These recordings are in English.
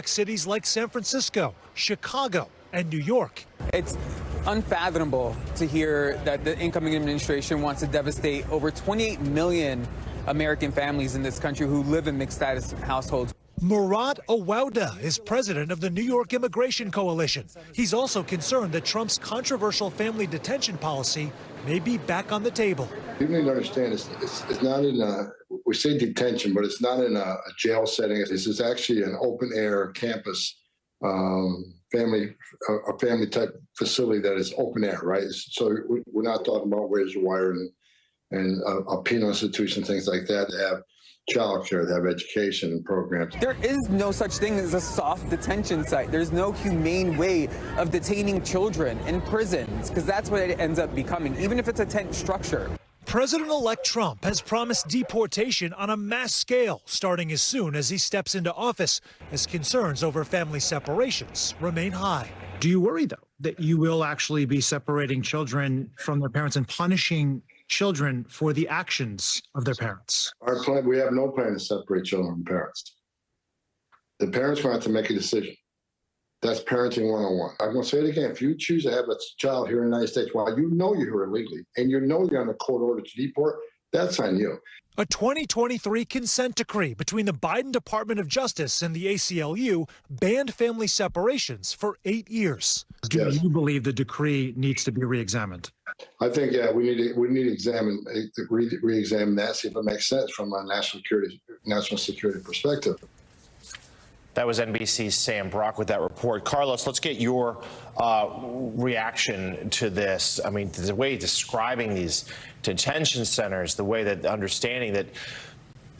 cities like San Francisco, Chicago, and New York. It's unfathomable to hear that the incoming administration wants to devastate over 28 million American families in this country who live in mixed status households. Murad Awauda is president of the New York Immigration Coalition. He's also concerned that Trump's controversial family detention policy may be back on the table. You need to understand it's not in we say detention, but it's not in a jail setting. This is actually an open air campus family type facility that is open air, right? So we're not talking about razor wire and a penal institution, things like that. They have childcare, they have education and programs. There is no such thing as a soft detention site. There's no humane way of detaining children in prisons, because that's what it ends up becoming, even if it's a tent structure. President-elect Trump has promised deportation on a mass scale starting as soon as he steps into office, as concerns over family separations remain high. Do you worry, though, that you will actually be separating children from their parents and punishing children for the actions of their parents? Our plan, we have no plan to separate children from parents. The parents will have to make a decision. That's parenting 101. I'm going to say it again. If you choose to have a child here in the United States while you know you're here illegally and you know you're on a court order to deport, that's on you. A 2023 consent decree between the Biden Department of Justice and the ACLU banned family separations for 8 years. Do you believe the decree needs to be re-examined? I think, yeah, we need to re-examine that, see if it makes sense from a national security perspective. That was NBC's Sam Brock with that report. Carlos, let's get your reaction to this. I mean, the way describing these detention centers, the way that understanding that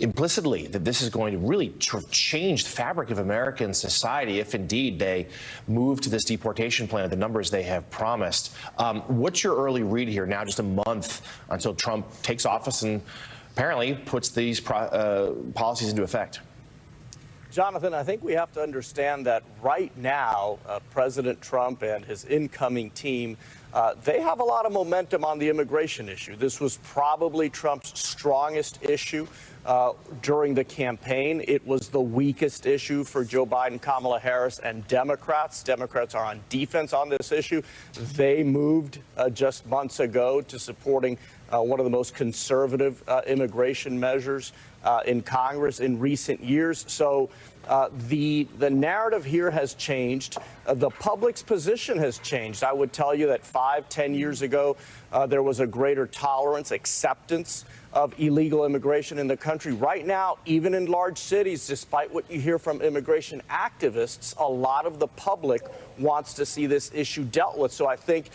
implicitly that this is going to really change the fabric of American society if indeed they move to this deportation plan at the numbers they have promised. What's your early read here now, just a month until Trump takes office and apparently puts these policies into effect? Jonathan, I think we have to understand that right now, President Trump and his incoming team, they have a lot of momentum on the immigration issue. This was probably Trump's strongest issue during the campaign. It was the weakest issue for Joe Biden, Kamala Harris, and Democrats. Democrats are on defense on this issue. They moved just months ago to supporting one of the most conservative immigration measures in Congress in recent years. So the narrative here has changed. The public's position has changed. I would tell you that 5-10 years ago, there was a greater tolerance, acceptance of illegal immigration in the country. Right now, even in large cities, despite what you hear from immigration activists, a lot of the public wants to see this issue dealt with. So I think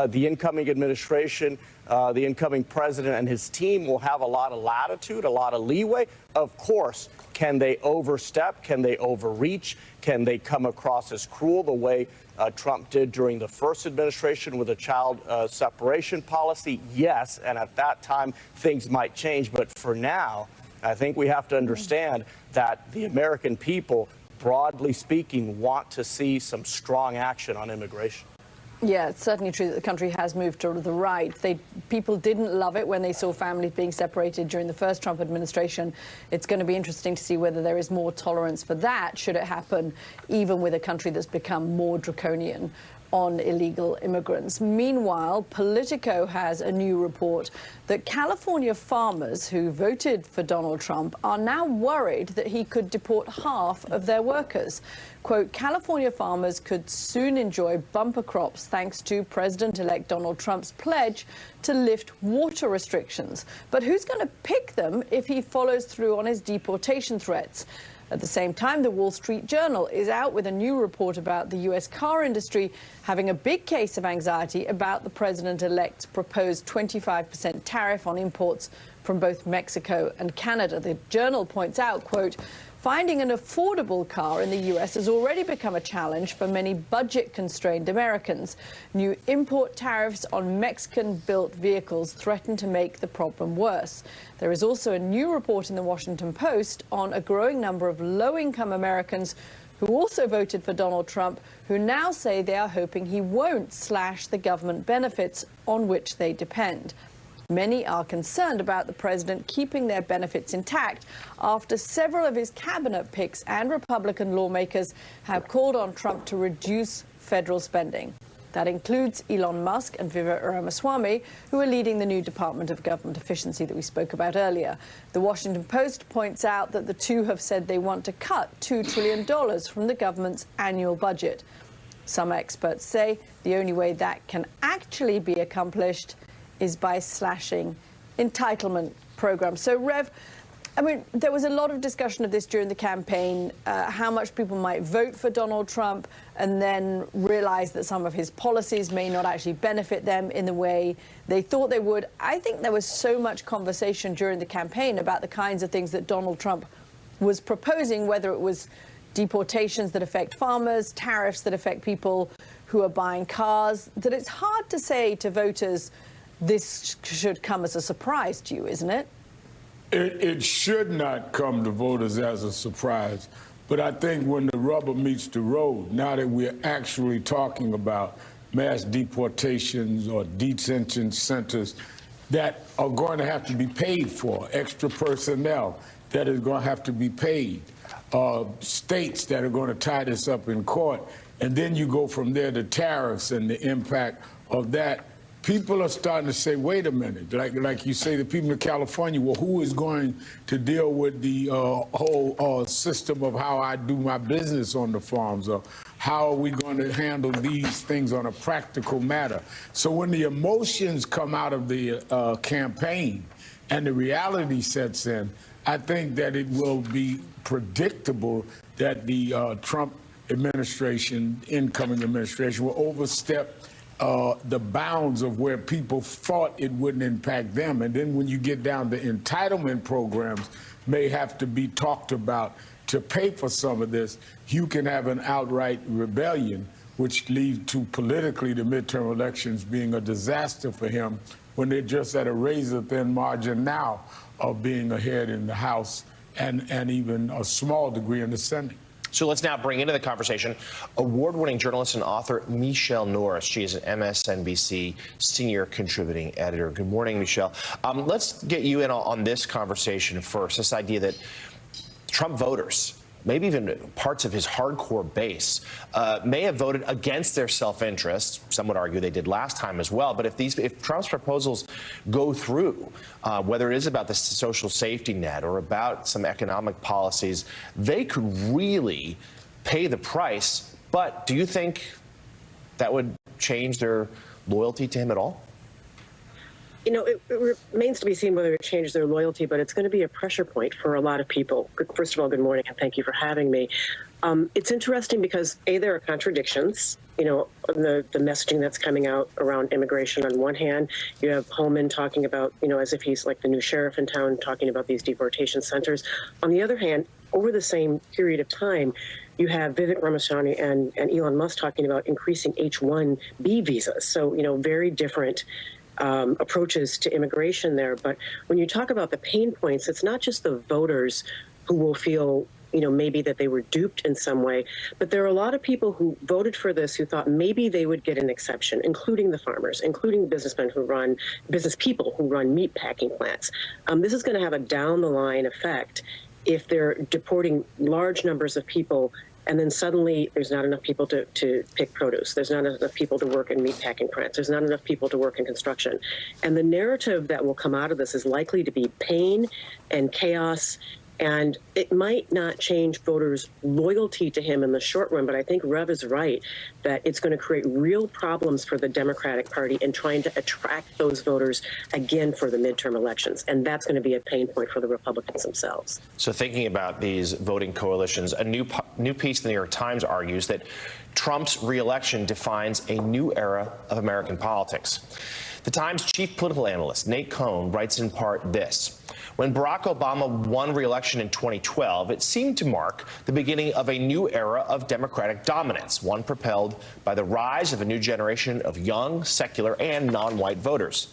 the incoming administration, the incoming president and his team will have a lot of latitude, a lot of leeway. Of course, can they overstep? Can they overreach? Can they come across as cruel the way Trump did during the first administration with a child separation policy? Yes, and at that time, things might change. But for now, I think we have to understand that the American people, broadly speaking, want to see some strong action on immigration. Yeah, it's certainly true that the country has moved to the right. People didn't love it when they saw families being separated during the first Trump administration. It's going to be interesting to see whether there is more tolerance for that, should it happen, even with a country that's become more draconian on illegal immigrants. Meanwhile, Politico has a new report that California farmers who voted for Donald Trump are now worried that he could deport half of their workers. Quote, California farmers could soon enjoy bumper crops thanks to President-elect Donald Trump's pledge to lift water restrictions. But who's going to pick them if he follows through on his deportation threats? At the same time, the Wall Street Journal is out with a new report about the U.S. car industry having a big case of anxiety about the president-elect's proposed 25% tariff on imports from both Mexico and Canada. The Journal points out, quote, finding an affordable car in the U.S. has already become a challenge for many budget-constrained Americans. New import tariffs on Mexican-built vehicles threaten to make the problem worse. There is also a new report in the Washington Post on a growing number of low-income Americans who also voted for Donald Trump, who now say they are hoping he won't slash the government benefits on which they depend. Many are concerned about the president keeping their benefits intact after several of his cabinet picks and Republican lawmakers have called on Trump to reduce federal spending. That includes Elon Musk and Vivek Ramaswamy, who are leading the new Department of Government Efficiency that we spoke about earlier. The Washington Post points out that the two have said they want to cut $2 trillion from the government's annual budget. Some experts say the only way that can actually be accomplished is by slashing entitlement programs. So, Rev, I mean, there was a lot of discussion of this during the campaign, how much people might vote for Donald Trump and then realize that some of his policies may not actually benefit them in the way they thought they would. I think there was so much conversation during the campaign about the kinds of things that Donald Trump was proposing, whether it was deportations that affect farmers, tariffs that affect people who are buying cars, that it's hard to say to voters, this should come as a surprise to you, isn't it? It should not come to voters as a surprise. But I think when the rubber meets the road, now that we're actually talking about mass deportations or detention centers that are going to have to be paid for, extra personnel that is going to have to be paid, states that are going to tie this up in court, and then you go from there to tariffs and the impact of that. People are starting to say, wait a minute, like you say, the people in California, well, who is going to deal with the whole system of how I do my business on the farms? Or how are we going to handle these things on a practical matter? So when the emotions come out of the campaign and the reality sets in, I think that it will be predictable that the Trump administration, incoming administration, will overstep the bounds of where people thought it wouldn't impact them. And then when you get down to entitlement programs may have to be talked about to pay for some of this, you can have an outright rebellion, which leads to politically the midterm elections being a disaster for him when they're just at a razor-thin margin now of being ahead in the House and even a small degree in the Senate. So let's now bring into the conversation award-winning journalist and author Michele Norris. She is an MSNBC senior contributing editor. Good morning, Michele. Let's get you in on this conversation first, this idea that Trump voters, maybe even parts of his hardcore base, may have voted against their self-interest. Some would argue they did last time as well. But if Trump's proposals go through, whether it is about the social safety net or about some economic policies, they could really pay the price. But do you think that would change their loyalty to him at all? You know, it remains to be seen whether it changes their loyalty, but it's going to be a pressure point for a lot of people. First of all, good morning, and thank you for having me. It's interesting because, A, there are contradictions, you know, the messaging that's coming out around immigration. On one hand, you have Holman talking about, you know, as if he's like the new sheriff in town, talking about these deportation centers. On the other hand, over the same period of time, you have Vivek Ramaswamy and Elon Musk talking about increasing H-1B visas. So, you know, very different approaches to immigration there. But when you talk about the pain points, it's not just the voters who will feel, you know, maybe that they were duped in some way, but there are a lot of people who voted for this who thought maybe they would get an exception, including the farmers, including business people who run meat packing plants. This is going to have a down the line effect if they're deporting large numbers of people and then suddenly there's not enough people to pick produce. There's not enough people to work in meatpacking plants. There's not enough people to work in construction. And the narrative that will come out of this is likely to be pain and chaos. And it might not change voters' loyalty to him in the short run, but I think Rev is right that it's going to create real problems for the Democratic Party in trying to attract those voters again for the midterm elections. And that's going to be a pain point for the Republicans themselves. So thinking about these voting coalitions, a new piece in the New York Times argues that Trump's reelection defines a new era of American politics. The Times chief political analyst, Nate Cohn, writes in part this: when Barack Obama won re-election in 2012, it seemed to mark the beginning of a new era of Democratic dominance, one propelled by the rise of a new generation of young, secular, and non-white voters.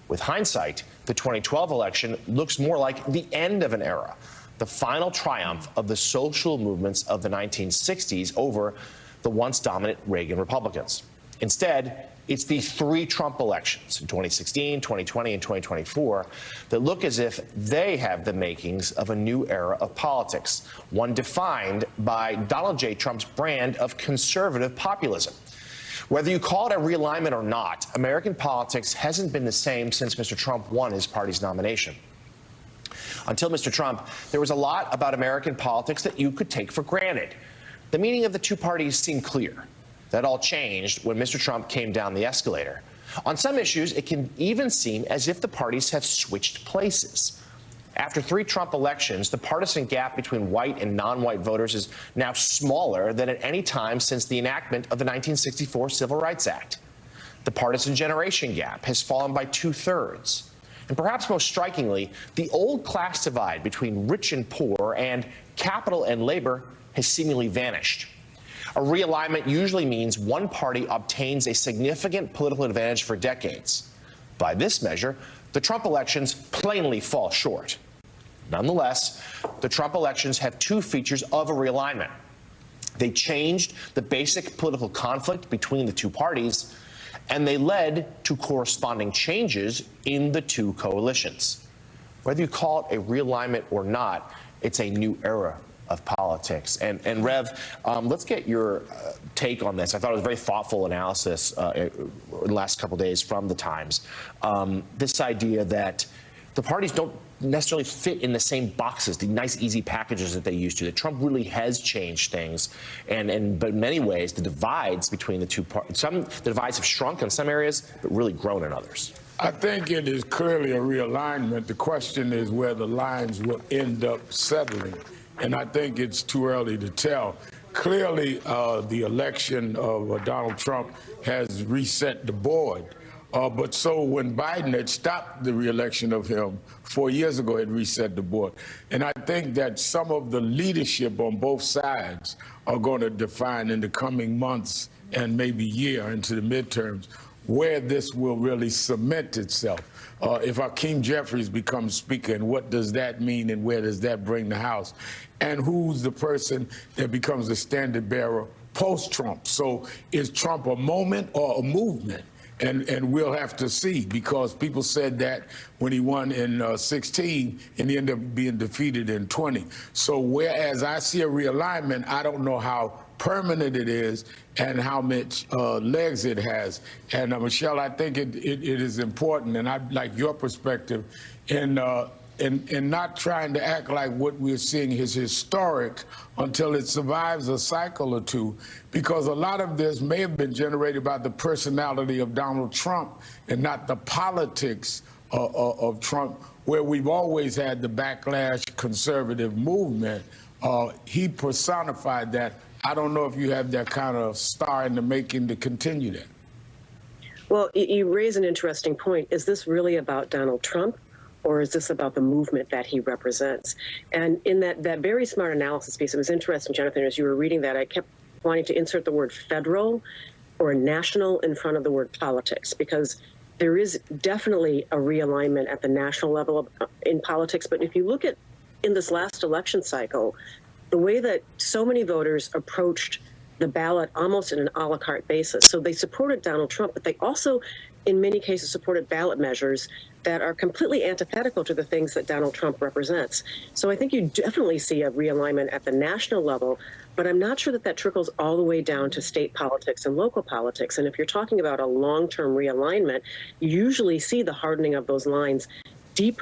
With hindsight, the 2012 election looks more like the end of an era, the final triumph of the social movements of the 1960s over the once dominant Reagan Republicans. Instead, It's the 3 Trump elections in 2016, 2020, and 2024 that look as if they have the makings of a new era of politics, one defined by Donald J. Trump's brand of conservative populism. Whether you call it a realignment or not, American politics hasn't been the same since Mr. Trump won his party's nomination. Until Mr. Trump, there was a lot about American politics that you could take for granted. The meaning of the two parties seemed clear. That all changed when Mr. Trump came down the escalator. On some issues, it can even seem as if the parties have switched places. After 3 Trump elections, the partisan gap between white and non-white voters is now smaller than at any time since the enactment of the 1964 Civil Rights Act. The partisan generation gap has fallen by 2/3. And perhaps most strikingly, the old class divide between rich and poor and capital and labor has seemingly vanished. A realignment usually means one party obtains a significant political advantage for decades. By this measure, the Trump elections plainly fall short. Nonetheless, the Trump elections have 2 features of a realignment. They changed the basic political conflict between the 2 parties, and they led to corresponding changes in the 2 coalitions. Whether you call it a realignment or not, it's a new era of politics. And Rev, let's get your take on this. I thought it was a very thoughtful analysis in the last couple of days from the Times. This idea that the parties don't necessarily fit in the same boxes, the nice, easy packages that they used to. That Trump really has changed things, but in many ways, the divides between the 2 parties, the divides have shrunk in some areas, but really grown in others. I think it is clearly a realignment. The question is where the lines will end up settling. And I think it's too early to tell. Clearly, the election of Donald Trump has reset the board. But so when Biden had stopped the reelection of him 4 years ago, it reset the board. And I think that some of the leadership on both sides are going to define in the coming months and maybe year into the midterms where this will really cement itself. If Hakeem Jeffries becomes Speaker, and what does that mean and where does that bring the House? And who's the person that becomes the standard bearer post-Trump? So is Trump a moment or a movement? And we'll have to see, because people said that when he won in 16 and he ended up being defeated in 20. So whereas I see a realignment, I don't know how permanent it is and how much legs it has. And Michelle, I think it is important, and I'd like your perspective in not trying to act like what we're seeing is historic until it survives a cycle or 2, because a lot of this may have been generated by the personality of Donald Trump and not the politics of Trump, where we've always had the backlash conservative movement. He personified that. I don't know if you have that kind of star in the making to continue that. Well, you raise an interesting point. Is this really about Donald Trump, or is this about the movement that he represents? And in that very smart analysis piece, it was interesting, Jonathan, as you were reading that, I kept wanting to insert the word federal or national in front of the word politics, because there is definitely a realignment at the national level in politics. But if you look at in this last election cycle, the way that so many voters approached the ballot almost in an a la carte basis. So they supported Donald Trump, but they also, in many cases, supported ballot measures that are completely antithetical to the things that Donald Trump represents. So I think you definitely see a realignment at the national level, but I'm not sure that that trickles all the way down to state politics and local politics. And if you're talking about a long-term realignment, you usually see the hardening of those lines deeper